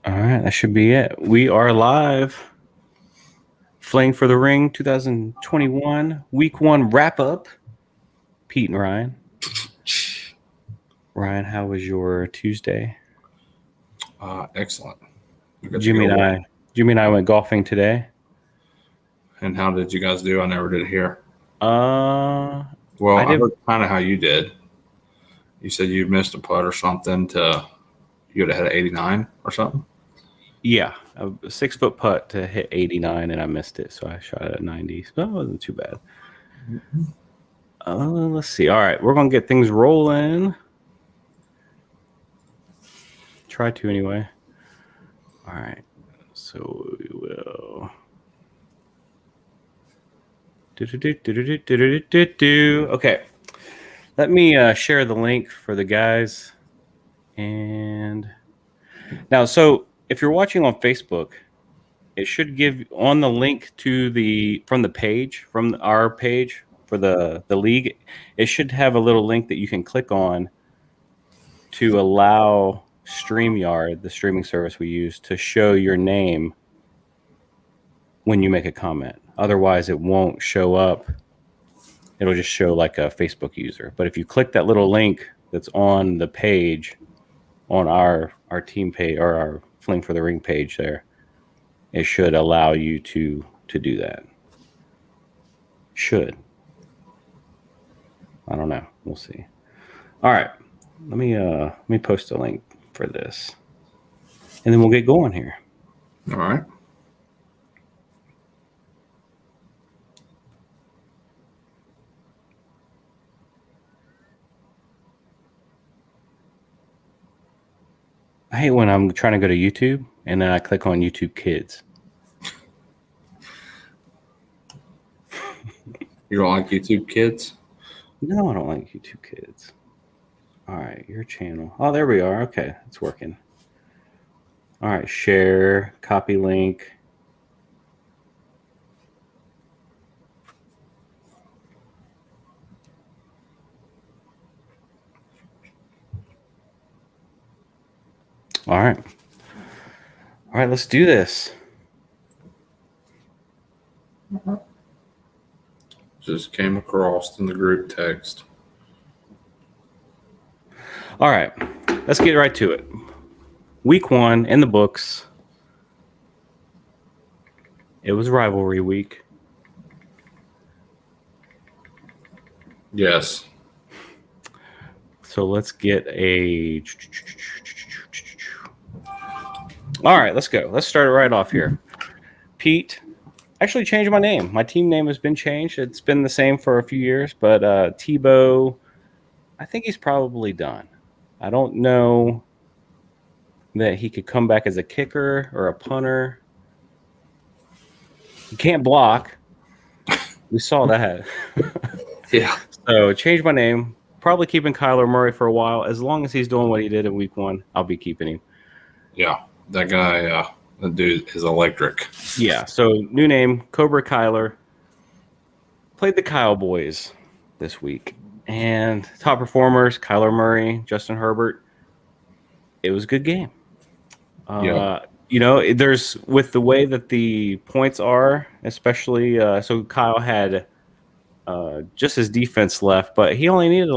All right, that should be it. We are live. Flaying for the Ring 2021 Week 1 wrap up. Pete and Ryan. Ryan, how was your Tuesday? Excellent. Jimmy and I went golfing today. And how did you guys do? I never did hear. Well, I heard kind of how you did. You said you missed a putt or something you would have had an 89 or something? Yeah, a 6-foot putt to hit 89, and I missed it, so I shot it at 90. So that wasn't too bad. Let's see. All right, we're going to get things rolling. Try to anyway. All right, so we will. Okay, let me share the link for the guys. And now, so if you're watching on Facebook, it should give on the link to from our page for the league. It should have a little link that you can click on to allow StreamYard, the streaming service we use, to show your name when you make a comment. Otherwise, it won't show up. It'll just show like a Facebook user. But if you click that little link that's on the page, on our team page or our Fling for the Ring page there, it should allow you to do that. Should. I don't know. We'll see. All right. Let me post a link for this. And then we'll get going here. All right. I hate when I'm trying to go to YouTube and then I click on YouTube Kids. You don't like YouTube Kids? No, I don't like YouTube Kids. All right, your channel. Oh, there we are. Okay, it's working. All right, share, copy link. All right. All right, let's do this. Just came across in the group text. All right, let's get right to it. Week 1 in the books. It was rivalry week. Yes. So let's get a... All right, let's go. Let's start it right off here. Pete, actually changed my name. My team name has been changed. It's been the same for a few years, but Tebow, I think he's probably done. I don't know that he could come back as a kicker or a punter. He can't block. We saw that. Yeah. So changed my name. Probably keeping Kyler Murray for a while. As long as he's doing what he did in week 1, I'll be keeping him. Yeah, that guy, that dude is electric. Yeah, so new name, Cobra Kyler. Played the Kyle boys this week. And top performers, Kyler Murray, Justin Herbert. It was a good game. Yeah. You know, there's with the way that the points are, especially so Kyle had just his defense left, but he only needed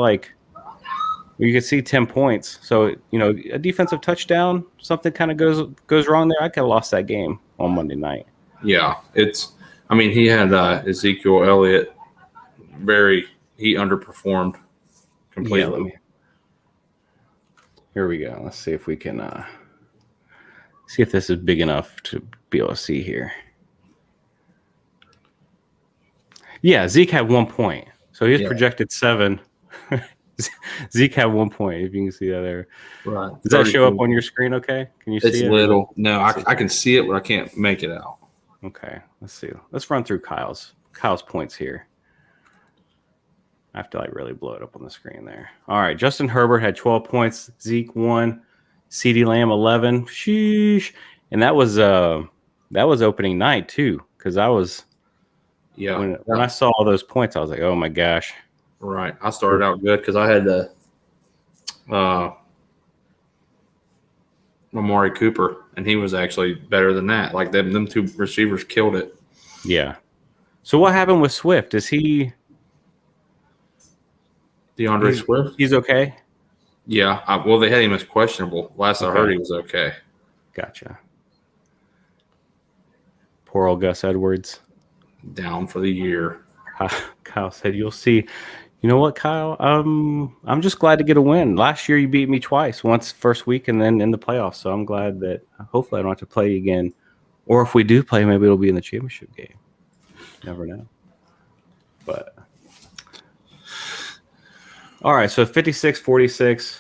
you could see 10 points. So, you know, a defensive touchdown, something kind of goes wrong there. I could have lost that game on Monday night. Yeah, he had Ezekiel Elliott he underperformed completely. Yeah, here we go. Let's see if we can see if this is big enough to be able to see here. Yeah, Zeke had 1 point. So he was projected 7. Zeke had 1 point, if you can see that there. Right. Does that show up on your screen okay? Can you see it? It's little. No, I can see it, but I can't make it out. Okay, let's see. Let's run through Kyle's points here. I have to really blow it up on the screen there. All right, Justin Herbert had 12 points. Zeke 1. CeeDee Lamb 11. Sheesh. And that was opening night too, because I was when I saw all those points, I was like, oh my gosh. Right. I started out good because I had Amari Cooper, and he was actually better than that. Like them two receivers killed it. Yeah. So what happened with Swift? Is he DeAndre Swift? He's okay? Yeah. Well, they had him as questionable. Last I Okay. heard, he was okay. Gotcha. Poor old Gus Edwards. Down for the year. Kyle said, "You'll see." You know what, Kyle? I'm just glad to get a win. Last year you beat me twice, once first week and then in the playoffs. So I'm glad that hopefully I don't have to play again. Or if we do play, maybe it'll be in the championship game. Never know. But all right, so 56-46.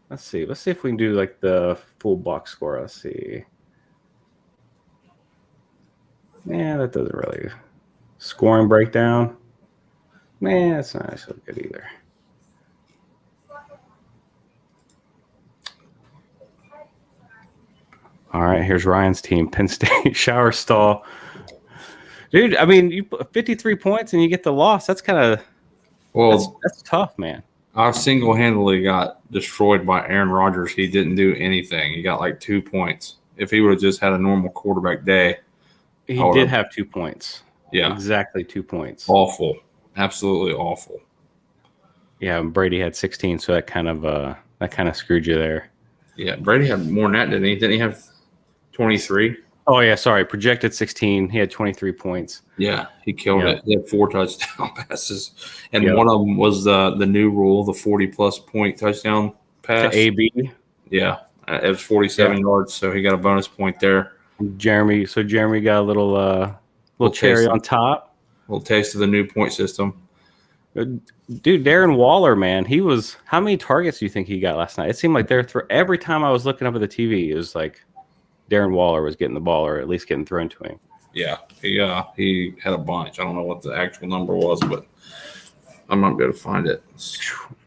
Let's see. Let's see if we can do like the full box score. Let's see. Yeah, that doesn't really scoring breakdown. Man, that's not so good either. All right, here's Ryan's team, Penn State shower stall. Dude, I mean, you put 53 points and you get the loss. That's kind of that's tough, man. I single-handedly got destroyed by Aaron Rodgers. He didn't do anything. He got like 2 points. If he would have just had a normal quarterback day, he did have 2 points. Yeah, exactly 2 points. Awful, absolutely awful. Yeah, Brady had 16, so that kind of screwed you there. Yeah, Brady had more than that, didn't he? Didn't he have 23? Oh yeah, sorry. Projected 16. He had 23 points. Yeah, he killed it. He had 4 touchdown passes, and Yep. one of them was the new rule, the 40-plus point touchdown pass. To AB. Yeah, it was 47 yards, so he got a bonus point there. Jeremy got a little cherry on top. A little taste of the new point system. Dude, Darren Waller, man, he was. How many targets do you think he got last night? It seemed like every time I was looking up at the TV, it was like Darren Waller was getting the ball or at least getting thrown to him. Yeah, he had a bunch. I don't know what the actual number was, but I'm not going to find it.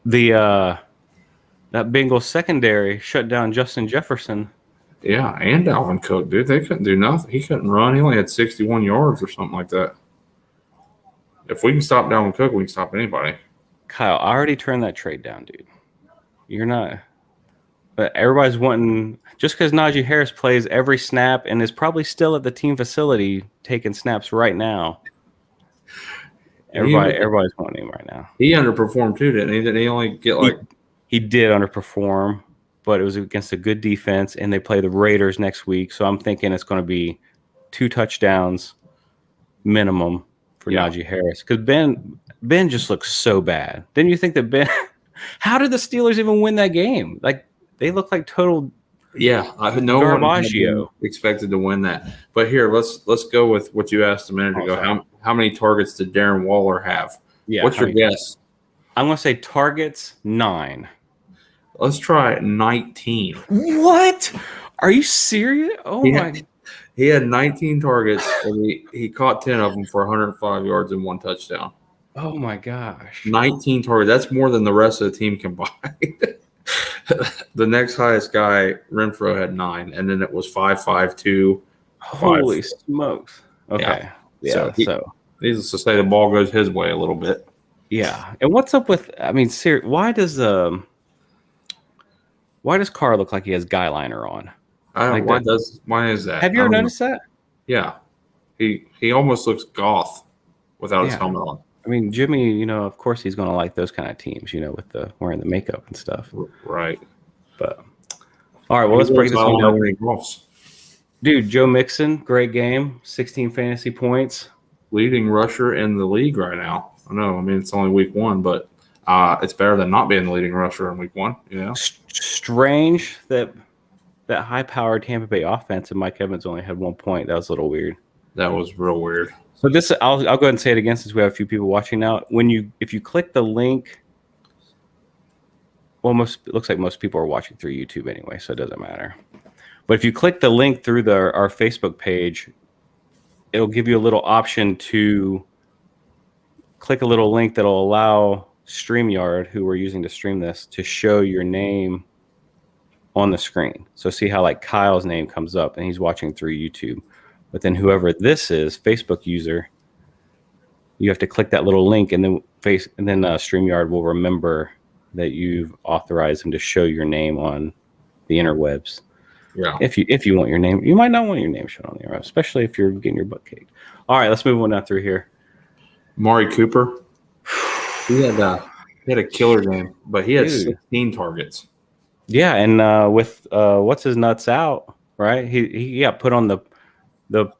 That Bengals secondary shut down Justin Jefferson. Yeah, and Dalvin Cook, dude. They couldn't do nothing. He couldn't run. He only had 61 yards or something like that. If we can stop Dalvin Cook, we can stop anybody. Kyle, I already turned that trade down, dude. You're not. But everybody's wanting, just because Najee Harris plays every snap and is probably still at the team facility taking snaps right now. Everybody's wanting him right now. He underperformed too, didn't he? Didn't he only get like? He did underperform, but it was against a good defense, and they play the Raiders next week. So I'm thinking it's going to be 2 touchdowns minimum for Najee Harris, because Ben just looks so bad. Didn't you think that Ben? How did the Steelers even win that game? Like, they look like total. Yeah, no one expected to win that. But here, let's go with what you asked a minute ago. How many targets did Darren Waller have? Yeah. What's your guess? I'm going to say targets 9. Let's try 19. What? Are you serious? Oh my! He had 19 targets and he caught 10 of them for 105 yards and 1 touchdown. Oh my gosh! 19 targets. That's more than the rest of the team combined. The next highest guy, Renfro, had 9, and then it was 5-5-2. Holy smokes! Okay, so needless to say, the ball goes his way a little bit. Yeah, and what's up with? I mean, why does Carr look like he has guy liner on? Why is that? Have you ever noticed that? Yeah, he almost looks goth without his helmet on. I mean, Jimmy, of course he's going to like those kind of teams, with the wearing the makeup and stuff. Right. But all right, well, let's break this one down. Dude, Joe Mixon, great game, 16 fantasy points, leading rusher in the league right now. I know. I mean, it's only week 1, but it's better than not being the leading rusher in week 1. Strange that high-powered Tampa Bay offense and Mike Evans only had 1 point. That was a little weird. That was real weird. So this, I'll go ahead and say it again since we have a few people watching now. If you click the link, well, it looks like most people are watching through YouTube anyway, so it doesn't matter. But if you click the link through our Facebook page, it'll give you a little option to click a little link that'll allow StreamYard, who we're using to stream this, to show your name on the screen. So see how like Kyle's name comes up and he's watching through YouTube. But then whoever this is, Facebook user, you have to click that little link and then StreamYard will remember that you've authorized them to show your name on the interwebs. Yeah. If you want your name, you might not want your name shown on there, especially if you're getting your butt kicked. All right, let's move on down through here. Amari Cooper. He had a killer game, but he had 16 targets. Yeah, and with what's his nuts out, right? He got put on the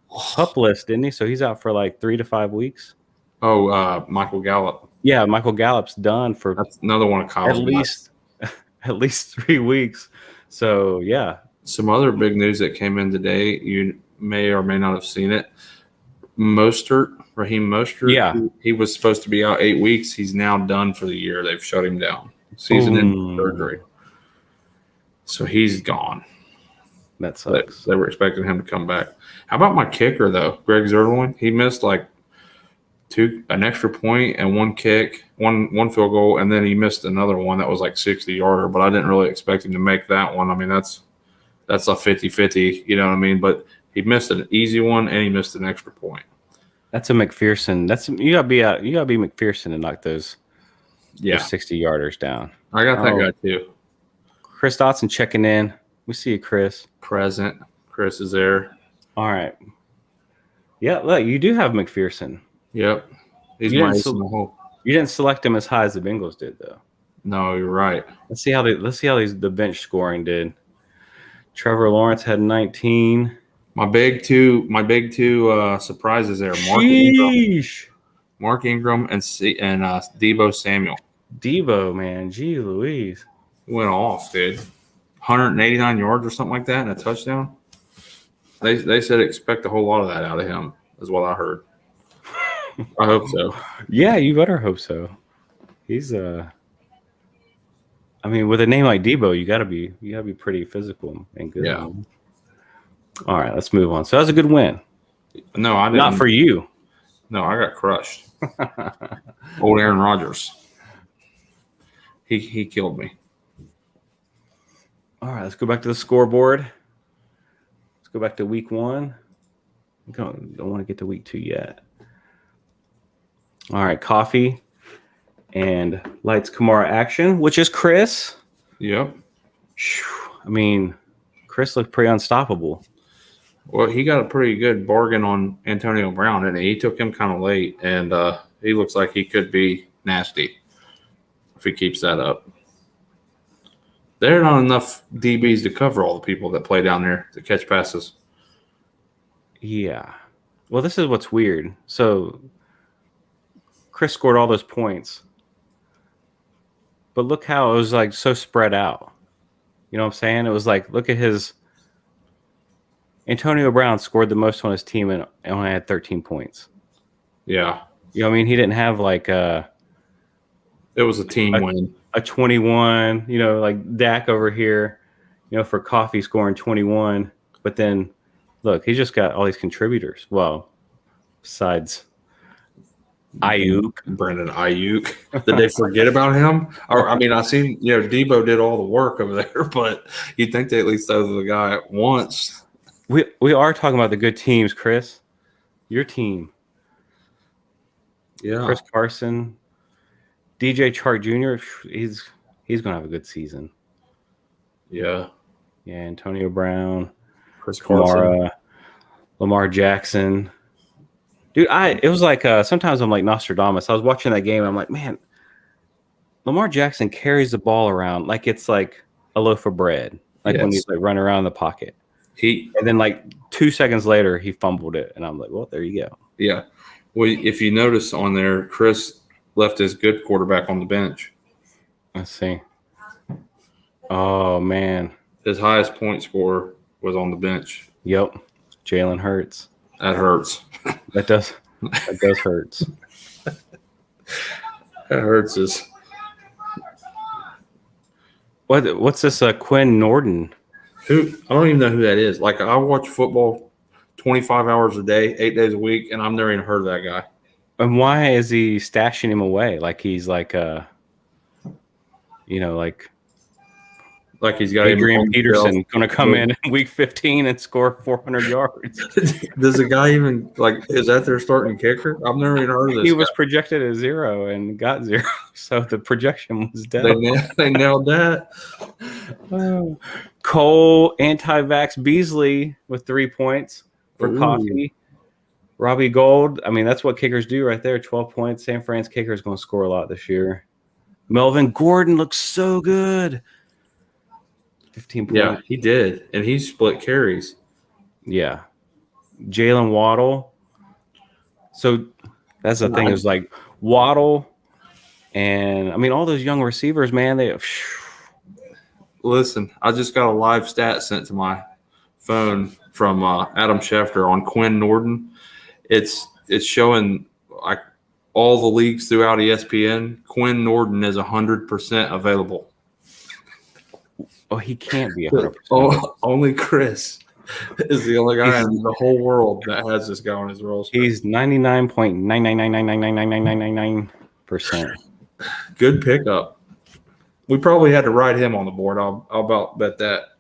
PUP list, didn't he? So he's out for like 3 to 5 weeks. Oh, Michael Gallup. Yeah, Michael Gallup's done for that's another one of Kyle's at least 3 weeks. So yeah. Some other big news that came in today, you may or may not have seen it. Raheem Mostert. Yeah, he was supposed to be out 8 weeks. He's now done for the year. They've shut him down. Season-ending surgery. So he's gone. That sucks. They were expecting him to come back. How about my kicker though, Greg Zuerlein? He missed like an extra point and one kick, one field goal, and then he missed another one that was like 60-yarder. But I didn't really expect him to make that one. I mean, that's a 50-50, you know what I mean? But he missed an easy one and he missed an extra point. That's a McPherson. You gotta be McPherson to knock those 60-yarders down. I got that guy too. Chris Dotson checking in. We see you, Chris. Present. Chris is there. All right. Yeah, look, you do have McPherson. Yep. He's you didn't select him as high as the Bengals did, though. No, you're right. Let's see how the bench scoring did. Trevor Lawrence had 19. My big two surprises there. Mark Ingram and Deebo Samuel. Deebo, man, gee Louise, went off, dude. 189 yards or something like that, and a touchdown. They said expect a whole lot of that out of him, is what I heard. I hope so. Yeah, you better hope so. He's I mean, with a name like Deebo, you gotta be pretty physical and good. Yeah. All right, let's move on. So that was a good win. No, I didn't. Not for you. No, I got crushed. Old Aaron Rodgers. He killed me. All right, let's go back to the scoreboard. Let's go back to week 1. Don't want to get to week 2 yet. All right, coffee and lights Kamara action, which is Chris. Yep. I mean, Chris looked pretty unstoppable. Well, he got a pretty good bargain on Antonio Brown, and he took him kind of late, and he looks like he could be nasty if he keeps that up. There are not enough DBs to cover all the people that play down there to catch passes. Yeah. Well, this is what's weird. So Chris scored all those points, but look how it was like so spread out. You know what I'm saying? It was like, look at his Antonio Brown scored the most on his team and only had 13 points. Yeah. You know what I mean? He didn't have like it was a team win. A 21, you know, like Dak over here, you know, for coffee scoring 21. But then look, he just got all these contributors. Well, besides Ayuk. Brandon Ayuk. Did they forget about him? Or I mean, I seen, you know, Deebo did all the work over there, but you'd think they at least throw the guy once. We are talking about the good teams, Chris. Your team. Yeah. Chris Carson, DJ Chark Jr., he's going to have a good season. Yeah. Yeah, Antonio Brown, Chris Carson, Lamar Jackson. Dude, it was like sometimes I'm like Nostradamus. I was watching that game and I'm like, man, Lamar Jackson carries the ball around like it's like a loaf of bread. Like when he's like running around in the pocket. And then like 2 seconds later he fumbled it. And I'm like, well, there you go. Yeah. Well, if you notice on there, Chris left his good quarterback on the bench. Let's see. Oh man. His highest point scorer was on the bench. Yep. Jalen Hurts. That hurts. That does hurts. That hurts us. What's this Quinn Norton? I don't even know who that is. Like, I watch football 25 hours a day, 8 days a week, and I've never even heard of that guy. And why is he stashing him away? Like he's like like he's got Adrian Peterson going to come in week 15 and score 400 yards. Does the guy even is that their starting kicker? I've never even heard of this. He was projected at 0 and got 0, so the projection was dead. They nailed that. Cole, anti-vax Beasley with 3 points for Ooh. Coffee. Robbie Gold. I mean, that's what kickers do right there. 12 points. San Fran's kicker is going to score a lot this year. Melvin Gordon looks so good. 15 points. Yeah, he did. And he split carries. Yeah. Jalen Waddle. So that's the thing is like Waddle and I mean all those young receivers, man, they Listen, I just got a live stat sent to my phone from Adam Schefter on Quinn Norden. It's showing like all the leagues throughout ESPN. Quinn Norden is 100% available. Oh, he can't be 100%. Oh, only Chris is the only guy in the whole world that has this guy on his roster. He's 99.999999999%. Good pickup. We probably had to ride him on the board. I'll about bet that.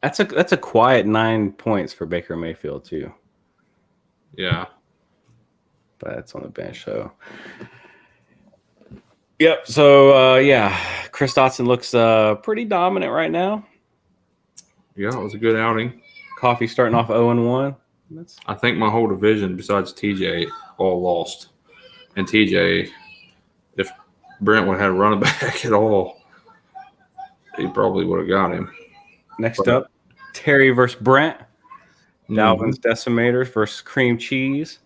That's a quiet 9 points for Baker Mayfield too. Yeah. But it's on the bench, so yep. So yeah, Chris Dotson looks pretty dominant right now. Yeah, it was a good outing. Coffee starting off 0-1. I think my whole division, besides TJ, all lost. And TJ, if Brentwood had a running back at all, he probably would have got him. Next up, Terry versus Brent. Dalvin's Decimators versus Cream Cheese.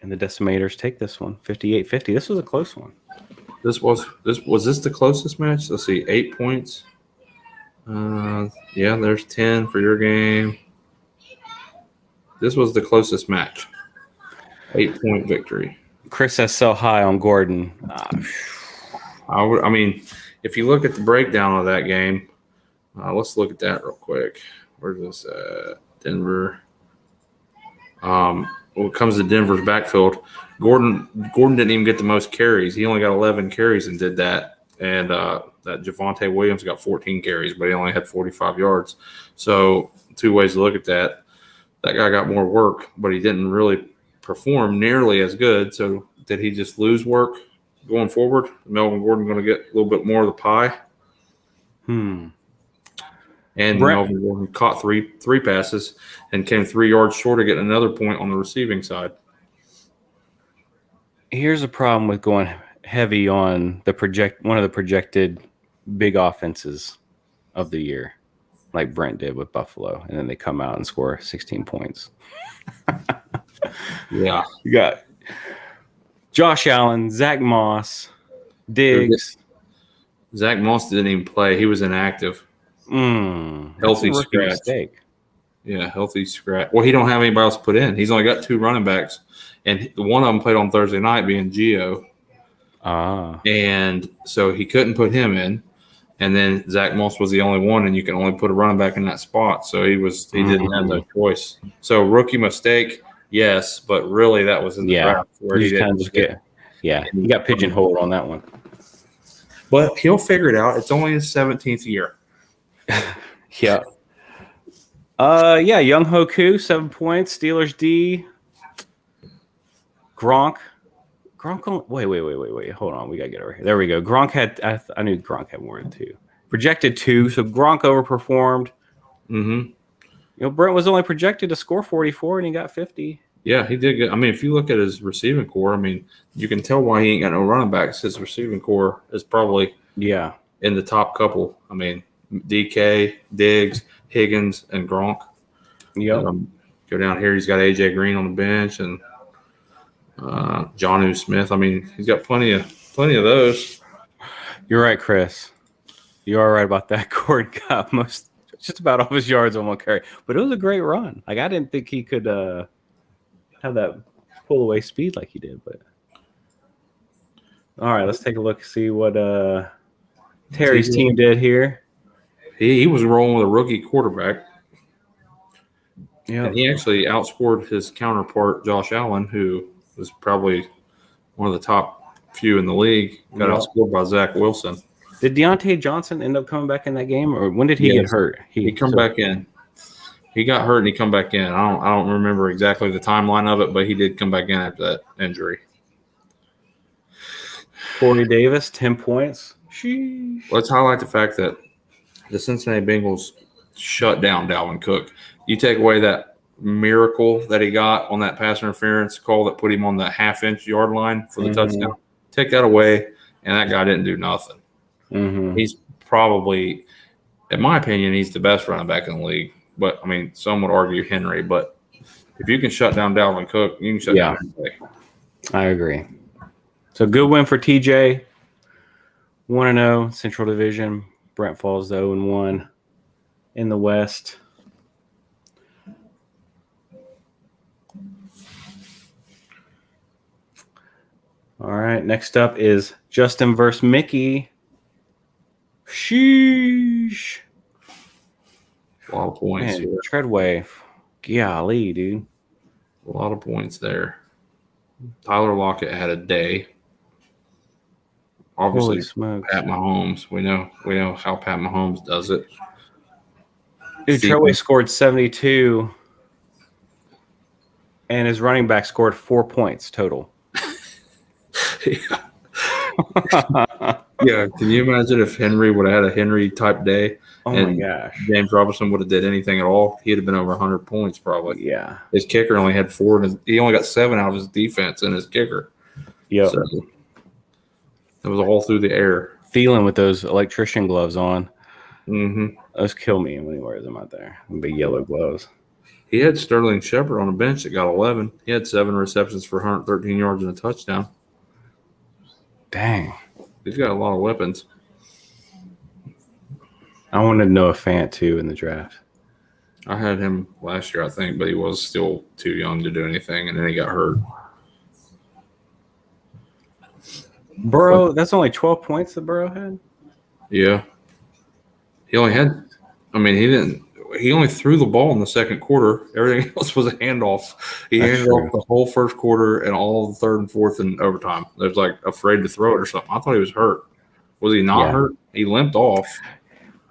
And the Decimators take this one, 58-50. This was a close one. Was this the closest match? Let's see, 8 points. Yeah, there's 10 for your game. This was the closest match. 8-point victory. Chris has sell high on Gordon. I mean, if you look at the breakdown of that game, let's look at that real quick. Where's this at? Denver. When it comes to Denver's backfield, Gordon didn't even get the most carries. He only got 11 carries and did that. And that Javonte Williams got 14 carries, but he only had 45 yards. So 2 ways to look at that. That guy got more work, but he didn't really perform nearly as good. So did he just lose work going forward? Melvin Gordon going to get a little bit more of the pie? And Melvin Gordon caught three passes and came 3 yards short of getting another point on the receiving side. Here's a problem with going heavy on one of the projected big offenses of the year, like Brent did with Buffalo, and then they come out and score 16 points. Yeah. You got Josh Allen, Zach Moss, Diggs. Zach Moss didn't even play. He was inactive. Healthy scratch. Mistake. Yeah, healthy scratch. Well, he don't have anybody else to put in. He's only got 2 running backs, and one of them played on Thursday night, being Gio. And so he couldn't put him in. And then Zach Moss was the only one, and you can only put a running back in that spot. So he didn't have no choice. So rookie mistake, yes, but really that was in the draft where he didn't he got pigeonholed on that one. But he'll figure it out. It's only his 17th year. Yeah. Young Hoku, 7 points. Steelers D. Gronk. Wait. Hold on. We got to get over here. There we go. Gronk had, I knew Gronk had more than 2. Projected 2. So Gronk overperformed. Brent was only projected to score 44 and he got 50. Yeah, he did good. I mean, if you look at his receiving core, I mean, you can tell why he ain't got no running backs. His receiving core is probably in the top couple. I mean, DK, Diggs, Higgins, and Gronk. Yep. Go down here. He's got AJ Green on the bench and Jonnu Smith. I mean, he's got plenty of those. You're right, Chris. You are right about that. Gordon got just about all his yards on one carry, but it was a great run. Like I didn't think he could have that pull away speed like he did. But all right, let's take a look, see what Terry's team did here. He was rolling with a rookie quarterback. Yeah, and he actually outscored his counterpart, Josh Allen, who was probably one of the top few in the league. Got outscored by Zach Wilson. Did Deontay Johnson end up coming back in that game, or when did he get hurt? He come back in. He got hurt and he come back in. I don't remember exactly the timeline of it, but he did come back in after that injury. Corey Davis, 10 points. Sheesh. Let's highlight the fact that the Cincinnati Bengals shut down Dalvin Cook. You take away that miracle that he got on that pass interference call that put him on the half-inch yard line for the touchdown. Take that away, and that guy didn't do nothing. Mm-hmm. He's probably, in my opinion, he's the best running back in the league. But, I mean, some would argue Henry. But if you can shut down Dalvin Cook, you can shut down anybody. I agree. So good win for TJ. 1-0 Central Division. Brent Falls 0-1 in the West. All right. Next up is Justin versus Mickey. Sheesh. A lot of points. Man, Treadway. Golly, dude. A lot of points there. Tyler Lockett had a day. Obviously, Pat Mahomes. We know how Pat Mahomes does it. Dude, Treadway scored 72, and his running back scored 4 points total. Yeah, can you imagine if Henry would have had a Henry type day? Oh my gosh! James Robinson would have did anything at all. He'd have been over 100 points probably. Yeah. His kicker only had 4, and he only got 7 out of his defense and his kicker. Yep. So it was all through the air. Thielen with those electrician gloves on. Mm-hmm. Those kill me when he wears them out there. Big yellow gloves. He had Sterling Shepard on the bench that got 11. He had 7 receptions for 113 yards and a touchdown. Dang. He's got a lot of weapons. I wanted Noah Fant too in the draft. I had him last year, I think, but he was still too young to do anything, and then he got hurt. Burrow, that's only 12 points that Burrow had? Yeah. He only had – I mean, he only threw the ball in the second quarter. Everything else was a handoff. He handed off the whole first quarter and all the third and fourth and overtime. They was like afraid to throw it or something. I thought he was hurt. Was he not hurt? He limped off.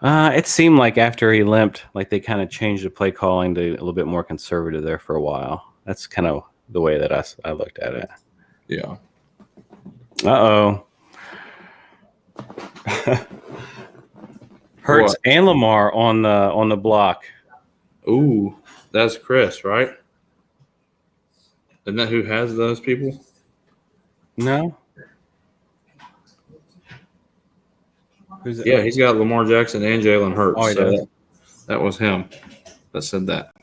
It seemed like after he limped, like they kind of changed the play calling to a little bit more conservative there for a while. That's kind of the way that I looked at it. Yeah. Uh-oh. Hurts and Lamar on the block. Ooh, that's Chris, right? Isn't that who has those people? No. Who's it? Yeah, he's got Lamar Jackson and Jalen Hurts. Oh, he does. That was him that said that.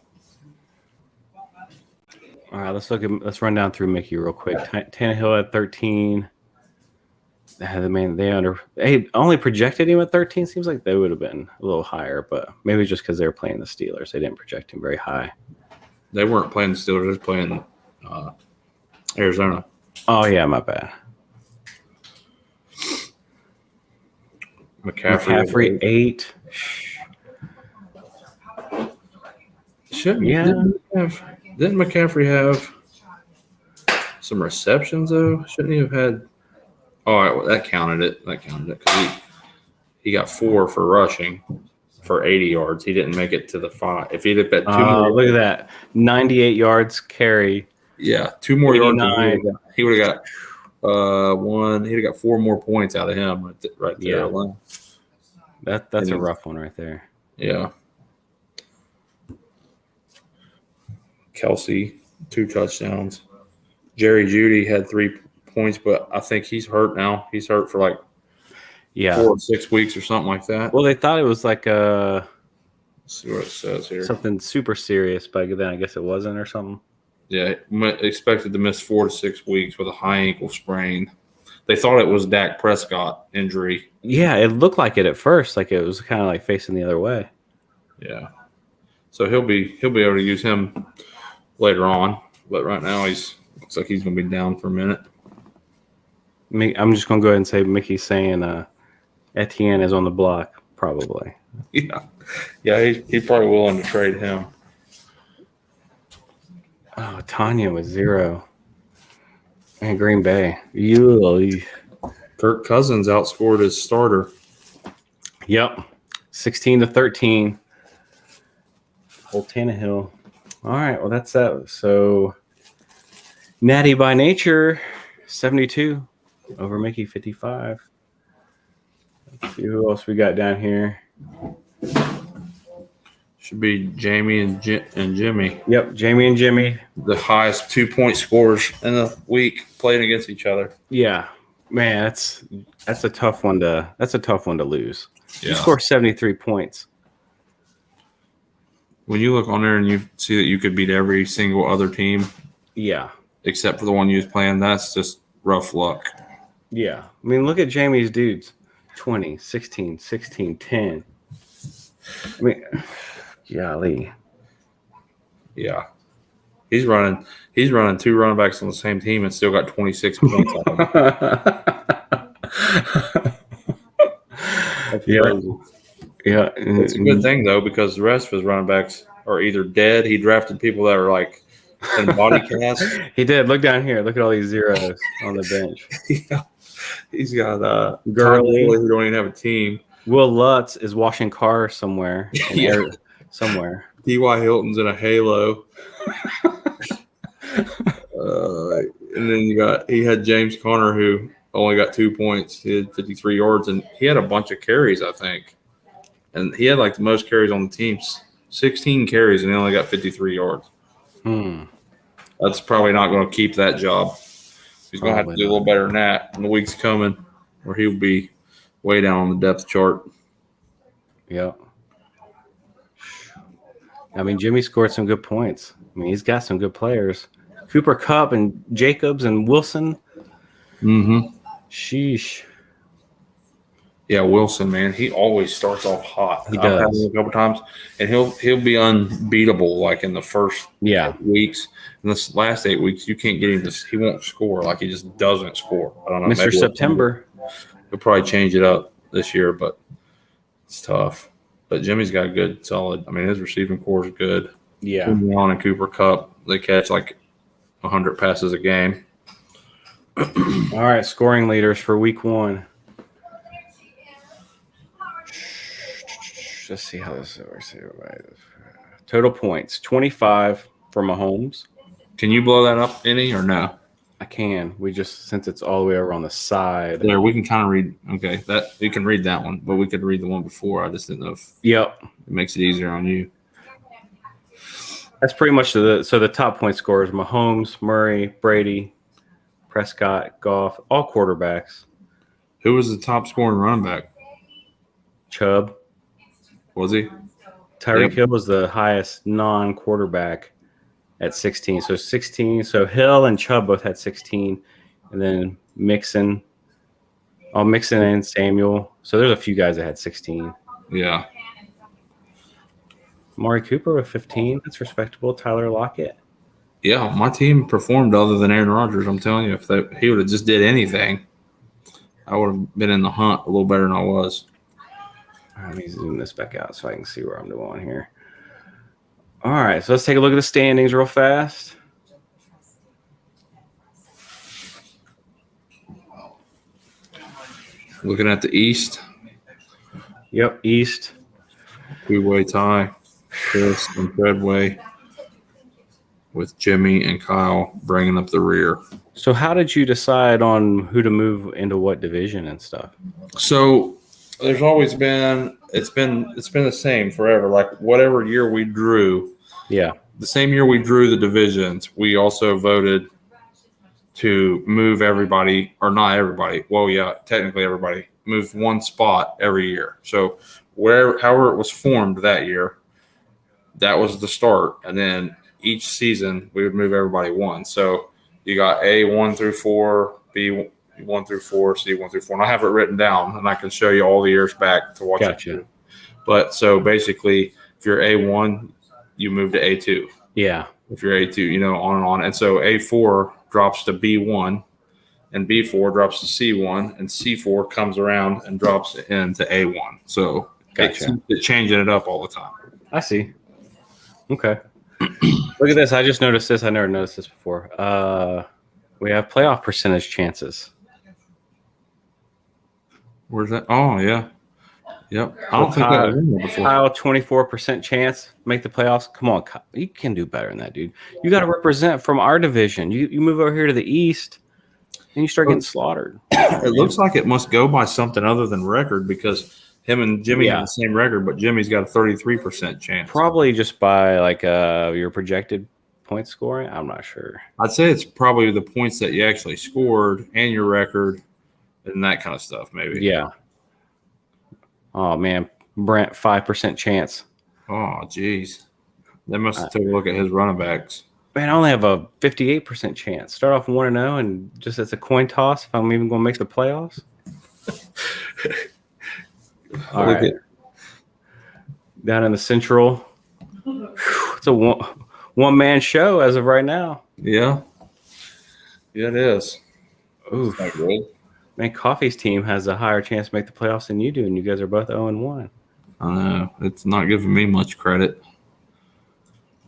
All right, let's run down through Mickey real quick. Tannehill at 13. They only projected him at 13. Seems like they would have been a little higher, but maybe just because they were playing the Steelers, they didn't project him very high. They weren't playing the Steelers; they were playing Arizona. Oh yeah, my bad. McCaffrey 8. Didn't McCaffrey have some receptions though? Shouldn't he have had? All right, well, that counted it. Because he got 4 for rushing for 80 yards. He didn't make it to the 5. If he'd have bet 2 more, look at that, 98 yards carry. Yeah, 2 more 89. yards. He would have got 1. He'd have got 4 more points out of him right there. Yeah. Alone. That's a rough one right there. Yeah. Kelsey, 2 touchdowns. Jerry Jeudy had 3 points, but I think he's hurt now. He's hurt for like 4 or 6 weeks or something like that. Well, they thought it was like Let's see what it says here. something super serious, but then I guess it wasn't or something. Yeah, expected to miss 4 to 6 weeks with a high ankle sprain. They thought it was Dak Prescott injury. Yeah, it looked like it at first, like it was kind of like facing the other way. Yeah, so he'll be able to use him later on, but right now looks like he's going to be down for a minute. I'm just gonna go ahead and say Mickey's saying Etienne is on the block, probably. Yeah, he's probably willing to trade him. Oh, Tanya with 0. And Green Bay. Kirk Cousins outscored his starter. Yep. 16-13. Old Tannehill. All right, well, that's that. So, Natty by Nature, 72 over Mickey, 55. See who else we got down here. Should be Jamie and Jimmy. Yep, Jamie and Jimmy. The highest 2-point scorers in the week playing against each other. Yeah, man, that's a tough one to lose. Yeah. You score 73 points. When you look on there and you see that you could beat every single other team, Yeah, except for the one you was playing, that's just rough luck. yeah. I mean, look at Jamie's dudes. 20, 16, 16, 10. I mean, golly. Yeah. He's running 2 running backs on the same team and still got 26 points on him. That's Yeah. crazy. Yeah. It's a good thing though, because the rest of his running backs are either dead. He drafted people that are like in body cast. He did. Look down here. Look at all these zeros on the bench. Yeah. He's got Gurley. Tom Who don't even have a team. Will Lutz is washing cars somewhere. Yeah. Somewhere. T.Y. Hilton's in a halo. And then he had James Conner, who only got 2 points. He had 53 yards, and he had a bunch of carries, I think. And he had like the most carries on the team, 16 carries, and he only got 53 yards. That's probably not going to keep that job. He's going to have to do a little better than that in the weeks coming, or he'll be way down on the depth chart. Yeah. I mean, Jimmy scored some good points. I mean, he's got some good players. Cooper Kupp and Jacobs and Wilson. Mm-hmm. Sheesh. Yeah, Wilson, man, he always starts off hot. He I've had does. him a couple times, and he'll be unbeatable like in the first 8 weeks. In this last 8 weeks, you can't get him to. He won't score. Like he just doesn't score. I don't know. Mr. September. He'll probably change it up this year, but it's tough. But Jimmy's got a good, solid. I mean, his receiving core is good. Yeah. Juan and Cooper Kupp, they catch like 100 passes a game. All right, scoring leaders for week 1. Let's see how this works here. Total points 25 for Mahomes. Can you blow that up any or no? I can. Since it's all the way over on the side. There, we can kind of read. Okay, that you can read that one, but we could read the one before. I just didn't know if Yep. it makes it easier on you. That's pretty much the top point scorers: Mahomes, Murray, Brady, Prescott, Goff, all quarterbacks. Who was the top scoring running back? Chubb. Was he? Tyreek Hill was the highest non-quarterback at 16. So 16. So Hill and Chubb both had 16. And then Mixon and Samuel. So there's a few guys that had 16. Yeah. Amari Cooper with 15. That's respectable. Tyler Lockett. Yeah, my team performed other than Aaron Rodgers. I'm telling you, if he would have just did anything, I would have been in the hunt a little better than I was. Let me zoom this back out so I can see where I'm doing here. All right, so let's take a look at the standings real fast. Looking at the East. Yep, East. Two-way tie. Chris and Treadway with Jimmy and Kyle bringing up the rear. So how did you decide on who to move into what division and stuff? So there's always been it's been the same forever. Like whatever year we drew, Yeah. the same year we drew the divisions, we also voted to move everybody, or not everybody. Well, yeah, technically everybody move one spot every year. So however it was formed that year, that was the start, and then each season we would move everybody one. So you got A 1 through 4, B 1 through 4, C 1 through 4, and I have it written down, and I can show you all the years back to watch Gotcha. it. But so basically, if you're A1, you move to A2. Yeah. If you're A2, on and on. And so A4 drops to B1, and B4 drops to C1, and C4 comes around and drops into A1. So Gotcha. it's changing it up all the time. I see. Okay. Look at this. I just noticed this. I never noticed this before. We have playoff percentage chances. Where's that? Oh, yeah. Yep. I don't think that was in there before. Kyle, 24% chance make the playoffs. Come on, Kyle. You can do better than that, dude. You got to represent from our division. You move over here to the East. And you start getting slaughtered. It looks like it must go by something other than record because him and Jimmy Yeah. have the same record, but Jimmy's got a 33% chance. Probably just by like your projected point scoring. I'm not sure. I'd say it's probably the points that you actually scored and your record and that kind of stuff, maybe. Yeah. Oh man, Brent 5% chance. Oh, geez. They must have took a look at his running backs. Man, I only have a 58% chance. Start off 1-0 and just it's a coin toss if I'm even going to make the playoffs. All Look right. Down in the Central, it's a one-man show as of right now. Yeah. Yeah, it is. Oof. Not good. Man, Coffee's team has a higher chance to make the playoffs than you do, and you guys are both 0-1. I know. It's not giving me much credit.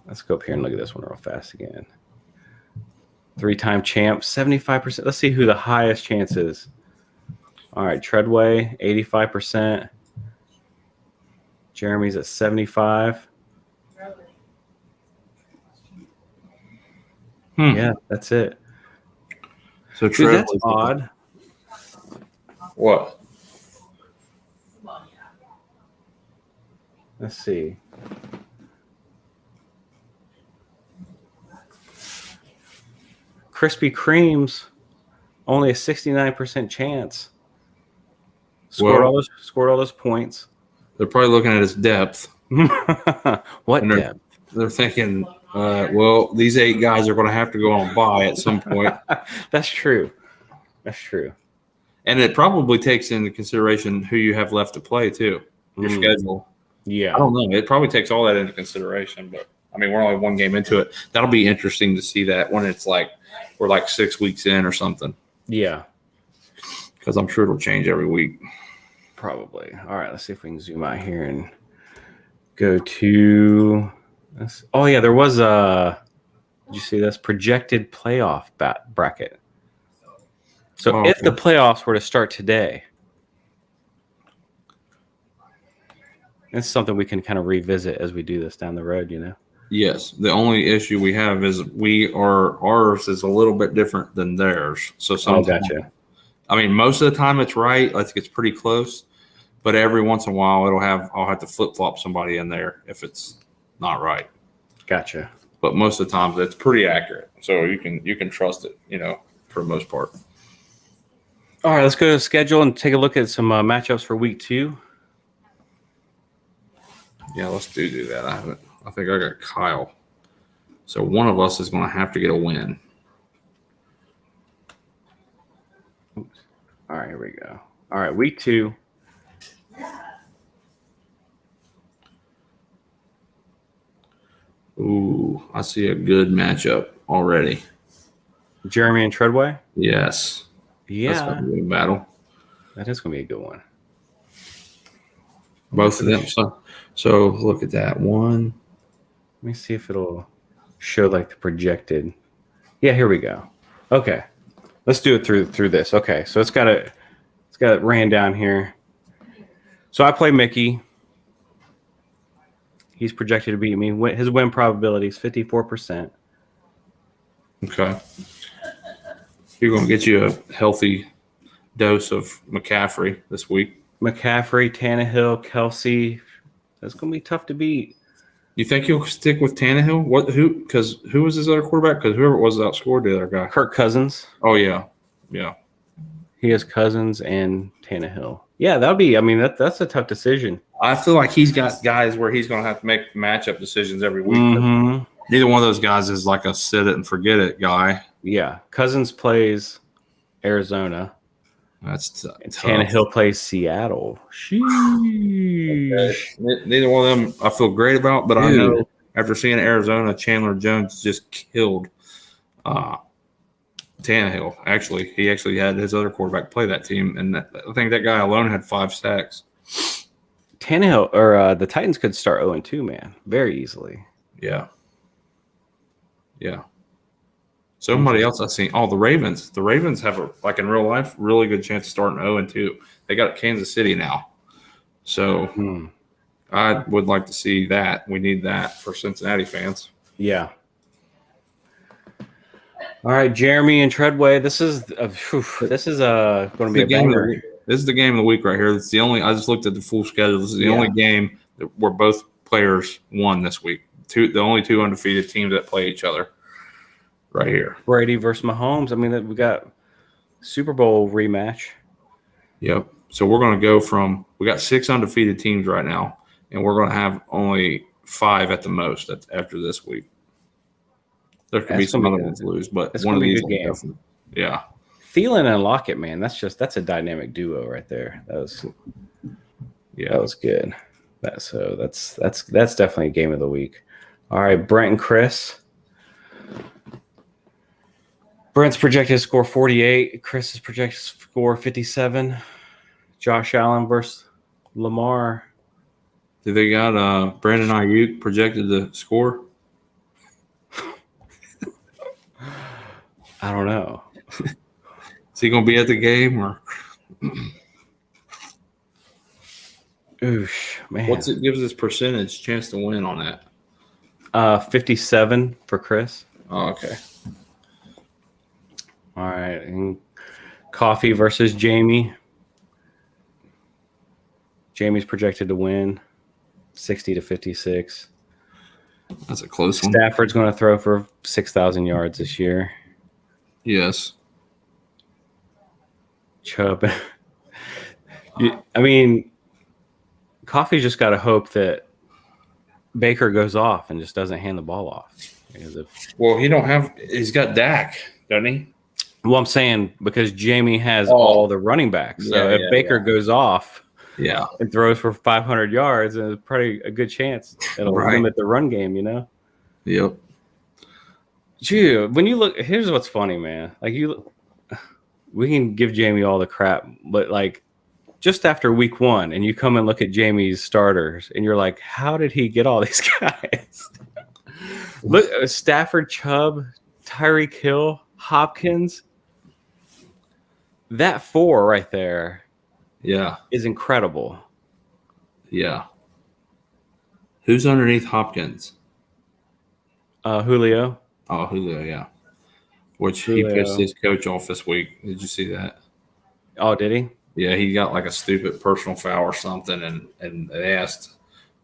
Let's go up here and look at this one real fast again. 3-time champ, 75%. Let's see who the highest chance is. All right, Treadway, 85%. Jeremy's at 75. Yeah, that's it. So Dude, that's odd. What? Let's see. Krispy Kreme's only a 69% chance. Scored all those points. They're probably looking at his depth. What And depth? They're thinking, well, these 8 guys are going to have to go on bye at some point. That's true. That's true. And it probably takes into consideration who you have left to play, too, your schedule. Yeah. I don't know. It probably takes all that into consideration. But, I mean, we're only one game into it. That'll be interesting to see that when it's like we're like 6 weeks in or something. Yeah. Because I'm sure it'll change every week. Probably. All right. Let's see if we can zoom out here and go to. Oh, yeah. There was a. Did you see this? Projected playoff bracket. So if the playoffs were to start today, it's something we can kind of revisit as we do this down the road, you know? Yes. The only issue we have is ours is a little bit different than theirs. So sometimes, gotcha. I mean, most of the time it's right. I think it's pretty close. But every once in a while I'll have to flip flop somebody in there if it's not right. Gotcha. But most of the time it's pretty accurate. So you can trust it, you know, for the most part. All right, let's go to the schedule and take a look at some matchups for week 2. Yeah, let's do that. I think I got Kyle. So one of us is going to have to get a win. Oops. All right, here we go. All right, week 2. Ooh, I see a good matchup already. Jeremy and Treadway? Yes. That's Yeah. going to be a battle. That is going to be a good one. Both of them. So look at that one. Let me see if it'll show like the projected. Yeah, here we go. Okay. Let's do it through this. Okay. So it's got it ran down here. So I play Mickey. He's projected to beat me. His win probability is 54%. Okay. You're going to get you a healthy dose of McCaffrey this week. McCaffrey, Tannehill, Kelsey. That's going to be tough to beat. You think you'll stick with Tannehill? Because who was his other quarterback? Because whoever it was outscored the other guy. Kirk Cousins. Oh, yeah. Yeah. He has Cousins and Tannehill. Yeah, that'll be. I mean, that's a tough decision. I feel like he's got guys where he's going to have to make matchup decisions every week. Mm-hmm. Neither one of those guys is like a sit it and forget it guy. Yeah, Cousins plays Arizona. That's tough. Tannehill plays Seattle. Sheesh. Okay. Neither one of them I feel great about, but I know after seeing Arizona, Chandler Jones just killed Tannehill. He actually had his other quarterback play that team, and I think that guy alone had 5 sacks. Tannehill or the Titans could start 0-2, man, very easily. Yeah. Yeah. Somebody else I've seen. Oh, the Ravens. The Ravens have, in real life, really good chance of starting 0-2. They got Kansas City now. So I would like to see that. We need that for Cincinnati fans. Yeah. All right, Jeremy and Treadway. This is going to be a banger. This is the game of the week right here. It's the only. I just looked at the full schedule. This is the only game where both players won this week. The only two undefeated teams that play each other. Right here, Brady versus Mahomes. I mean, we got Super Bowl rematch. Yep. So we're going to go from we got 6 undefeated teams right now, and we're going to have only 5 at the most after this week. There could be some other ones lose, but one of these games. Yeah. Thielen and Lockett, man, that's a dynamic duo right there. That was good. That's definitely a game of the week. All right, Brent and Chris. Brent's projected score 48. Chris's projected score 57. Josh Allen versus Lamar. Do they got Brandon Ayuk projected to score? I don't know. Is he going to be at the game or? Oosh, man. What's it gives his percentage chance to win on that? 57 for Chris. Oh, okay. All right, and Coffee versus Jamie. Jamie's projected to win 60 to 56. That's a close one. Stafford's going to throw for 6,000 yards this year. Yes. Chubb. I mean, Coffee just got to hope that Baker goes off and just doesn't hand the ball off. Well, he's got Dak, doesn't he? Well, I'm saying because Jamie has all the running backs. So if Baker goes off and throws for 500 yards, it's probably a good chance it'll limit the run game, you know? Yep. Dude, when you look, here's what's funny, man. Like we can give Jamie all the crap, but like just after week 1 and you come and look at Jamie's starters and you're like, how did he get all these guys? Look, Stafford, Chubb, Tyreek Hill, Hopkins. That 4 right there is incredible. Yeah. Who's underneath Hopkins? Julio. Oh, Julio, yeah. Which he pissed his coach off this week. Did you see that? Oh, did he? Yeah, he got like a stupid personal foul or something, and they asked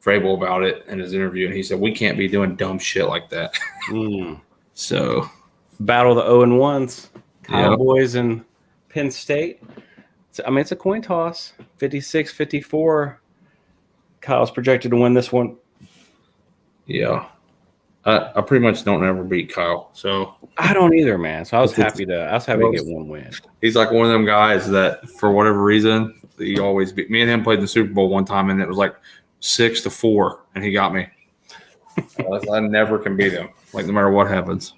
Vrabel about it in his interview, and he said, we can't be doing dumb shit like that. So. Battle the 0-1s. Cowboys and Penn State. It's a coin toss. 56-54. Kyle's projected to win this one. Yeah. I pretty much don't ever beat Kyle. So I don't either, man. So I was happy to get one win. He's like one of them guys that for whatever reason he always beat. Me and him played in the Super Bowl one time and it was like 6-4 and he got me. I never can beat him. Like no matter what happens.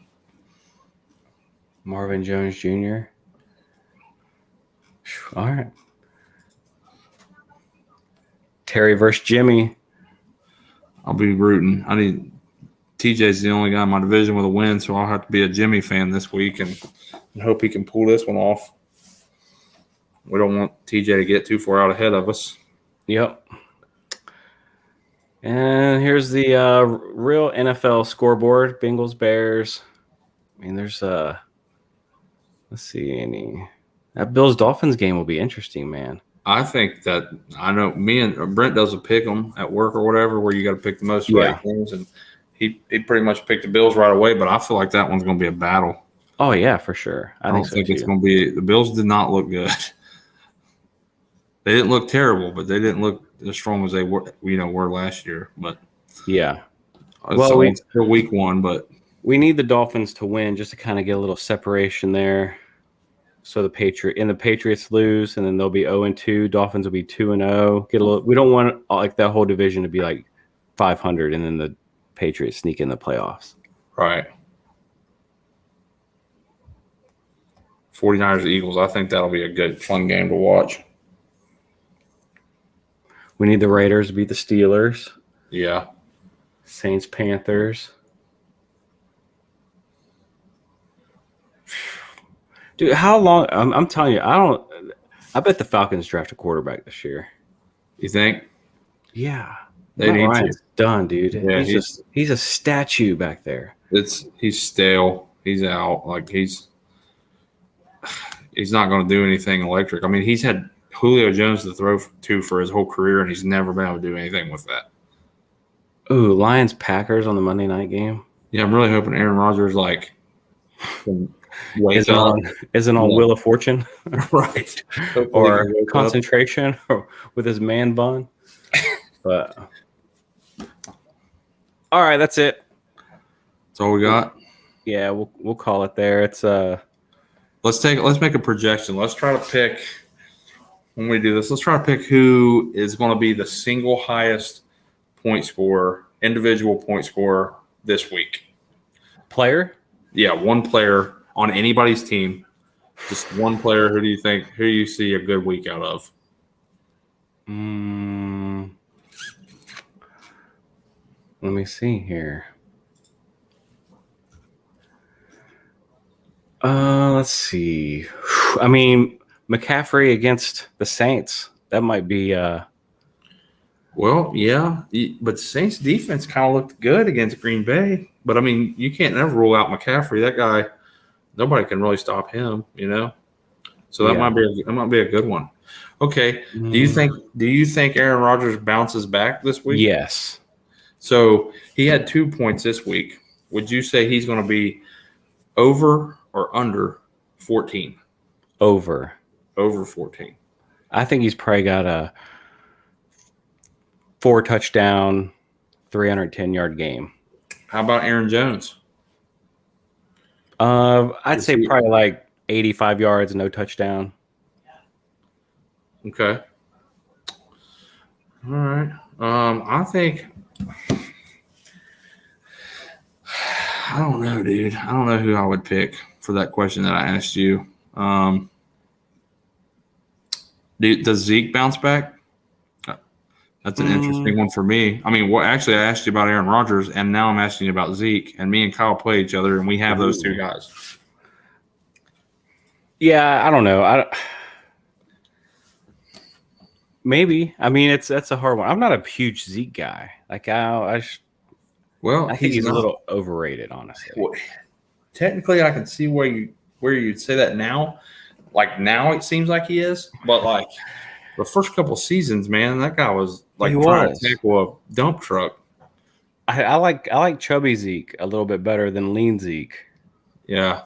Marvin Jones Jr. All right. Terry versus Jimmy. I'll be rooting. TJ's the only guy in my division with a win, so I'll have to be a Jimmy fan this week and hope he can pull this one off. We don't want TJ to get too far out ahead of us. Yep. And here's the real NFL scoreboard. Bengals, Bears. I mean, there's let's see, that Bills Dolphins game will be interesting, man. I think that I know me and Brent does a pick 'em at work or whatever, where you got to pick the most right things, and he pretty much picked the Bills right away. But I feel like that one's going to be a battle. Oh yeah, for sure. I don't think it's going to be. The Bills did not look good. They didn't look terrible, but they didn't look as strong as they were last year. But yeah, well, it's still week 1, but we need the Dolphins to win just to kind of get a little separation there. So the Patriots lose, and then they'll be 0-2. Dolphins will be 2-0. We don't want like that whole division to be like 500, and then the Patriots sneak in the playoffs. Right. 49ers Eagles. I think that'll be a good, fun game to watch. We need the Raiders to beat the Steelers. Yeah. Saints Panthers. Dude, how long? I'm telling you, I bet the Falcons draft a quarterback this year. You think? Yeah. They need to. Done, dude. Yeah, he's a statue back there. He's stale. He's out. Like he's not going to do anything electric. I mean, he's had Julio Jones to throw to for his whole career, and he's never been able to do anything with that. Ooh, Lions Packers on the Monday night game. Yeah, I'm really hoping Aaron Rodgers like can wake Isn't up. on Wheel of Fortune Right. Hopefully or he can wake up. concentration or with his man bun. But all right, that's it. That's all we got. Yeah, we'll call it there. It's Let's make a projection. Let's try to pick when we do this. Let's try to pick who is going to be the single highest point scorer, individual point scorer this week. player. Yeah, one player on anybody's team. Just one player. Who do you see a good week out of? Let me see here. Let's see. I mean, McCaffrey against the Saints. That might be. Well, yeah, but Saints defense kind of looked good against Green Bay. But I mean, you can't never rule out McCaffrey. That guy, nobody can really stop him. So that might be a good one. Okay. Do you think Aaron Rodgers bounces back this week? Yes. So he had 2 points this week. Would you say he's going to be over or under 14? Over 14. I think he's probably got a 4 touchdown, 310-yard game. How about Aaron Jones? I'd say probably like 85 yards, no touchdown. Okay. All right. I think I don't know, dude. I don't know who I would pick for that question that I asked you. Does Zeke bounce back? That's an interesting one for me. I mean, actually, I asked you about Aaron Rodgers, and now I'm asking you about Zeke. And me and Kyle play each other, and we have those two guys. Yeah, I don't know. Maybe. I mean, that's a hard one. I'm not a huge Zeke guy. Like I think he's a little overrated, honestly. Well, technically, I can see where you'd say that now. Like now, it seems like he is, but like the first couple seasons, man, that guy was like trying to tackle a dump truck. I like chubby Zeke a little bit better than lean Zeke. Yeah.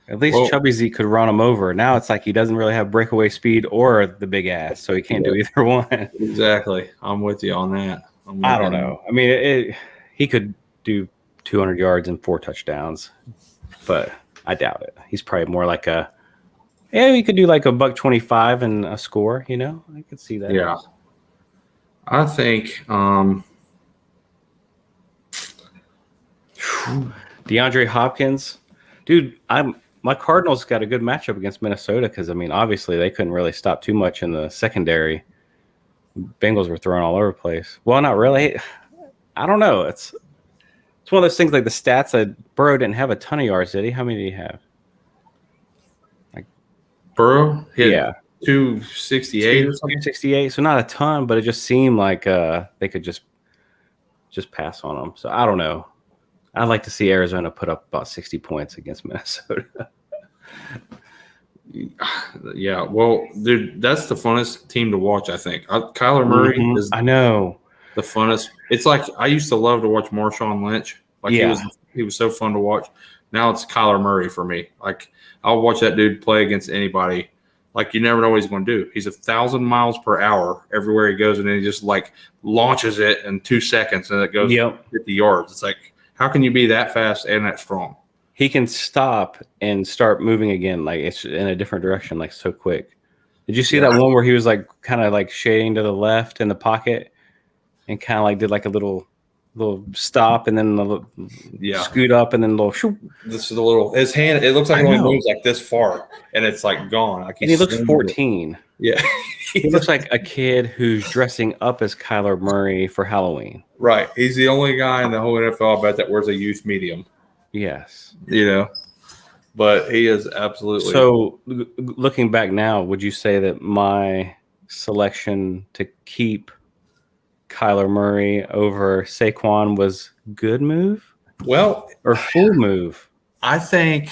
At least chubby Zeke could run him over. Now it's like he doesn't really have breakaway speed or the big ass, so he can't do either one. Exactly. I'm with you on that. I don't know. I mean, he could do 200 yards and 4 touchdowns, but I doubt it. He's probably more like he could do like a $125 and a score. I could see that. Yeah. I think DeAndre Hopkins, dude. My Cardinals got a good matchup against Minnesota because, I mean, obviously they couldn't really stop too much in the secondary. Bengals were throwing all over the place. Well, not really. I don't know. It's one of those things like the stats that Burrow didn't have a ton of yards, did he? How many did he have? Burrow? Yeah. 268 or something? 268. So not a ton, but it just seemed like they could just pass on them. So I don't know. I'd like to see Arizona put up about 60 points against Minnesota. Yeah, well, dude, that's the funnest team to watch, I think. Kyler Murray is I know. The funnest. It's like I used to love to watch Marshawn Lynch. Like he was so fun to watch. Now it's Kyler Murray for me. Like I'll watch that dude play against anybody. Like you never know what he's going to do. He's 1,000 miles per hour everywhere he goes, and then he just like launches it in 2 seconds, and it goes 50 yards. It's like, how can you be that fast and that strong? He can stop and start moving again, like it's in a different direction, like so quick. Did you see that one where he was like kind of like shading to the left in the pocket and kind of like did like a little stop and then scoot up and then This is a little. His hand. It looks like it only moves like this far, and it's like gone. Like and he looks 14. Yeah, he looks like a kid who's dressing up as Kyler Murray for Halloween. Right. He's the only guy in the whole NFL, I bet, that wears a youth medium. Yes. But he is absolutely. So, looking back now, would you say that my selection to keep Kyler Murray over Saquon was good move? Well, or full move? I think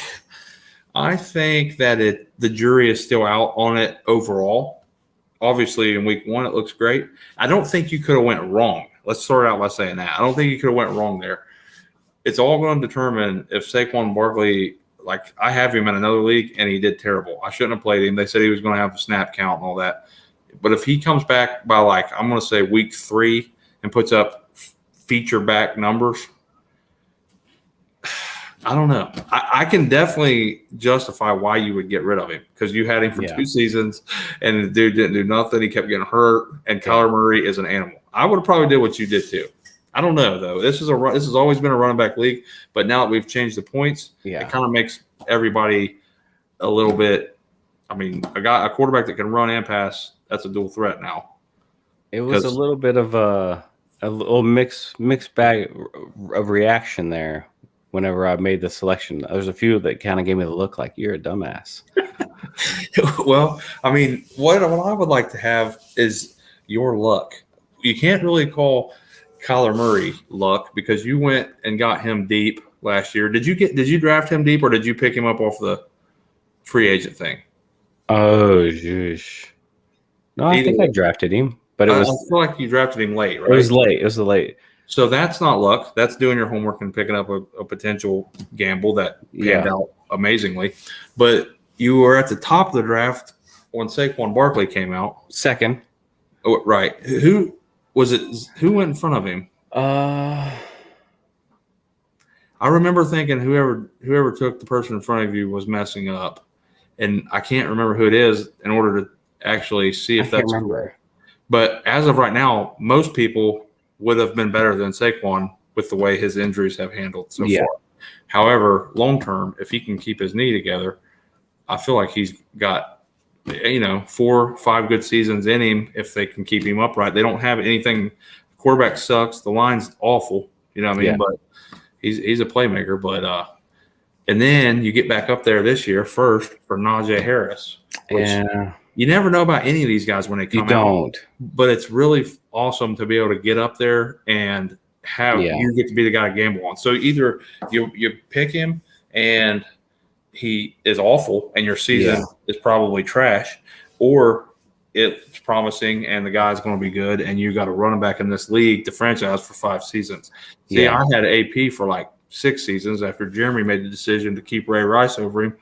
that the jury is still out on it overall. Obviously, in week 1, it looks great. I don't think you could have went wrong. Let's start out by saying that. I don't think you could have went wrong there. It's all going to determine if Saquon Barkley, like I have him in another league and he did terrible. I shouldn't have played him. They said he was going to have a snap count and all that. But if he comes back by I'm going to say week 3 and puts up feature back numbers, I don't know. I can definitely justify why you would get rid of him because you had him for 2 seasons and the dude didn't do nothing. He kept getting hurt, and Kyler Murray is an animal. I would have probably did what you did too. I don't know though. This has always been a running back league, but now that we've changed the points, it kind of makes everybody a little bit. I mean, a quarterback that can run and pass, that's a dual threat now. It was a little bit of a little mixed bag of reaction there. Whenever I made the selection, there's a few that kind of gave me the look like you're a dumbass. Well, I mean, what I would like to have is your luck. You can't really call Kyler Murray luck because you went and got him deep last year. Did you draft him deep or did you pick him up off the free agent thing? Oh, gosh. No, I think I drafted him, but I feel like you drafted him late, right? It was late. So that's not luck. That's doing your homework and picking up a potential gamble that panned out amazingly. But you were at the top of the draft when Saquon Barkley came out. Second. Oh, right. Who was it? Who went in front of him? I remember thinking whoever took the person in front of you was messing up. And I can't remember who it is in order to actually see if that's correct. But as of right now, most people would have been better than Saquon with the way his injuries have handled so far. However, long term, if he can keep his knee together, I feel like he's got 4 or 5 good seasons in him if they can keep him upright. They don't have anything. Quarterback sucks. The line's awful. You know what I mean? But he's a playmaker. But and then you get back up there this year first for Najee Harris. Which you never know about any of these guys when they come out. You don't. But it's really awesome to be able to get up there and have you get to be the guy to gamble on. So either you pick him and he is awful and your season is probably trash, or it's promising and the guy's going to be good and you got a running back in this league to franchise for 5 seasons. See, I had AP for 6 seasons after Jeremy made the decision to keep Ray Rice over him,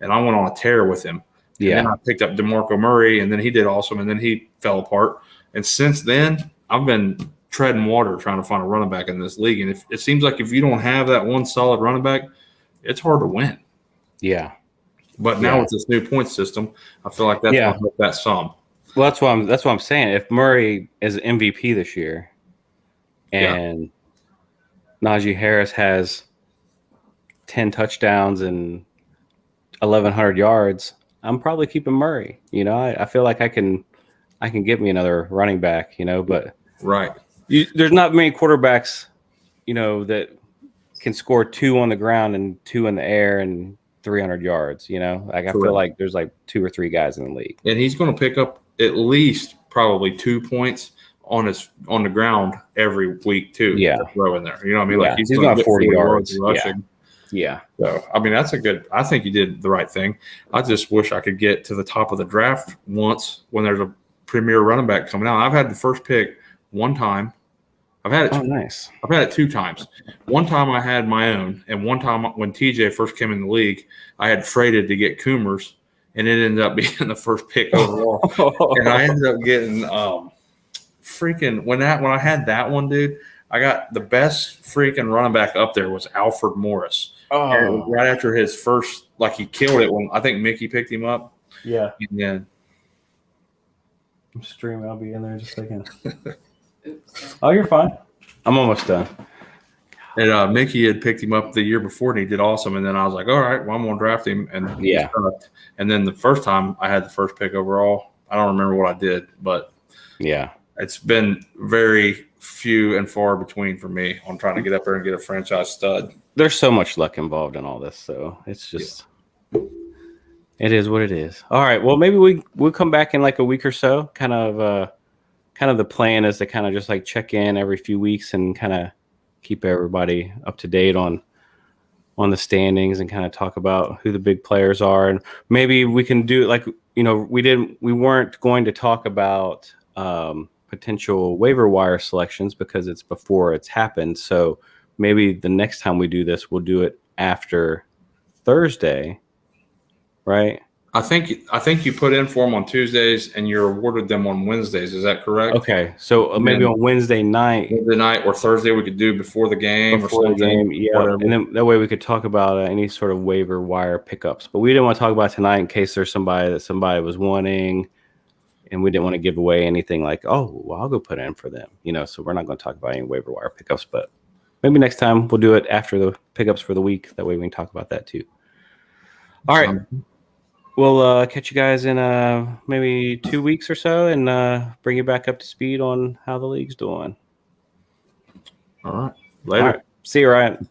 and I went on a tear with him. And then I picked up DeMarco Murray, and then he did awesome, and then he fell apart. And since then, I've been treading water trying to find a running back in this league. And it seems like if you don't have that one solid running back, it's hard to win. Yeah. But now with this new point system, I feel like that's going to help that some. Well, that's what I'm saying. If Murray is MVP this year, and Najee Harris has 10 touchdowns and 1,100 yards, I'm probably keeping Murray. I feel like I can get me another running back, but there's not many quarterbacks, that can score 2 on the ground and 2 in the air and 300 yards, I feel like there's 2 or 3 guys in the league. And he's going to pick up at least probably 2 points on the ground every week too. Yeah. Throw in there. You know what I mean? He's got 40 yards rushing. Yeah. So, I mean, I think you did the right thing. I just wish I could get to the top of the draft once when there's a premier running back coming out. I've had the first pick one time. I've had it. Oh, nice. I've had it 2 times. One time I had my own, and one time when TJ first came in the league, I had traded to get Coomers, and it ended up being the first pick overall. And I ended up getting when I had that one, dude, I got the best freaking running back up there was Alfred Morris. Oh. Right after his first, he killed it when I think Mickey picked him up. Yeah. And then I'm streaming. I'll be in there in just a second. Oh, you're fine. I'm almost done. And Mickey had picked him up the year before, and he did awesome. And then I was like, all right, well, I'm going to draft him. And and then the first time I had the first pick overall, I don't remember what I did, but it's been very few and far between for me on trying to get up there and get a franchise stud. There's so much luck involved in all this, so it's just it is what it is. All right, well, maybe we'll come back in a week or so. Kind of the plan is to kind of just check in every few weeks and kind of keep everybody up to date on on the standings and kind of talk about who the big players are, and maybe we can do like we weren't going to talk about potential waiver wire selections because it's before it's happened. So maybe the next time we do this, we'll do it after Thursday, right? I think you put in for them on Tuesdays and you're awarded them on Wednesdays. Is that correct? Okay, so maybe on Wednesday night, Wednesday night or Thursday we could do before the game before or the something. game, yeah, whatever. and then that way we could talk about any sort of waiver wire pickups. But we didn't want to talk about tonight in case there's somebody that somebody was wanting, and we didn't want to give away anything like, oh, well, I'll go put in for them, So we're not going to talk about any waiver wire pickups. But maybe next time we'll do it after the pickups for the week. That way we can talk about that too. All right. We'll catch you guys in maybe 2 weeks or so and bring you back up to speed on how the league's doing. All right. Later. All right. See you, Ryan.